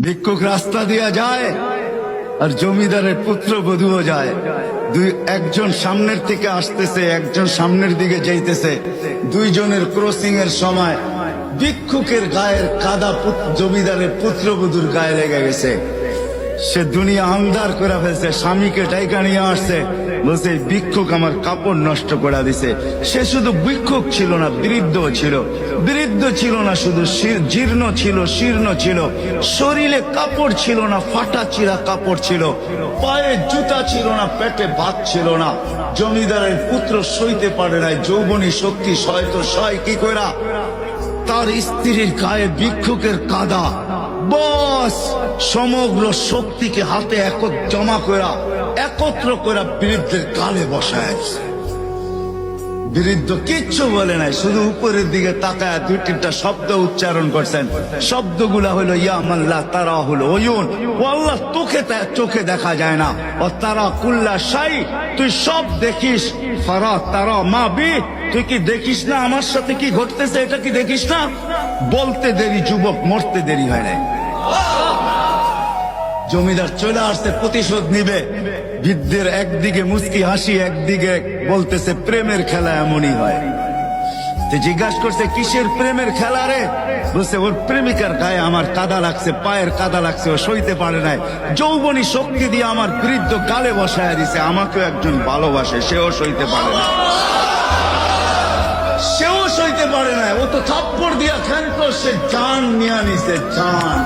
ভিক্ষুক রাস্তা দিয়া যায় আর জমিদারের পুত্রবধূও যায়। একজন সামনের থেকে আসতেছে, একজন সামনের দিকে যাইতেছে। দুইজনের ক্রসিং এর সময় ভিক্ষুকের গায়ের কাদা জমিদারের পুত্রবধূর গায়ে লেগে গেছে। সে দুনিয়া আন্ধার করে ফেলছে, স্বামীকে টাইকা নিয়ে আসছে, বলছে ভিক্ষুক আমার কাপড় নষ্ট করে দিছে। সে শুধু ভিক্ষুক ছিল না, বৃদ্ধ ছিল। বৃদ্ধ ছিল না শুধু, জীর্ণ ছিল, শীর্ণ ছিল। শরীরে কাপড় ছিল না, ফাটা চিরা কাপড় ছিল। পায়ে জুতা ছিল না, পেটে ভাত ছিল না। জমিদারের পুত্র সইতে পারে নাই, যৌবনী শক্তি সয়তো সয় কি কইরা তার স্ত্রীর গায়ে ভিক্ষুকের কাদা। বস সমগ্র শক্তিকে হাতে জমা করা, একত্র করা বৃদ্ধের কালে বসায়। বৃদ্ধ কিচ্ছু বলে নাই, শুধু উপরের দিকে তাকায় দুই তিনটা শব্দ উচ্চারণ করছেন। শব্দগুলা হলো ইয়া মাল্লা তারা হলো ওয়ুন, ও আল্লাহ চোখে দেখা যায় না। ও তারা কুল্লা শাই, তুই সব দেখিস। ফারা তারা মা বি, তুই কি দেখিস না আমার সাথে কি ঘটতেছে, এটা কি দেখিস না? বলতে দেরি যুবক, মরতে দেরি হয় নাই। জমিদার চলে আসছে, প্রতিশোধ নিবে। বৃদ্ধের একদিকে মুস্কি হাসি, একদিকে বলতেছে প্রেমের খেলা এমনই হয়। জিজ্ঞাসা করছে কিসের প্রেমের খেলা রে? বলছে ওর প্রেমিকার গায়ে আমার কাদা লাগছে, পায়ের কাদা লাগছে, ও সইতে পারে নাই। যৌবনী শক্তি দিয়ে আমার বৃদ্ধ গালে বসায় দিছে। আমাকেও একজন ভালোবাসে, সেও সইতে পারে না, সেও সইতে পারে না। ও তো থাপ্পড় দিয়া খেলতো, সে জান নিয়ে নিছে, জান।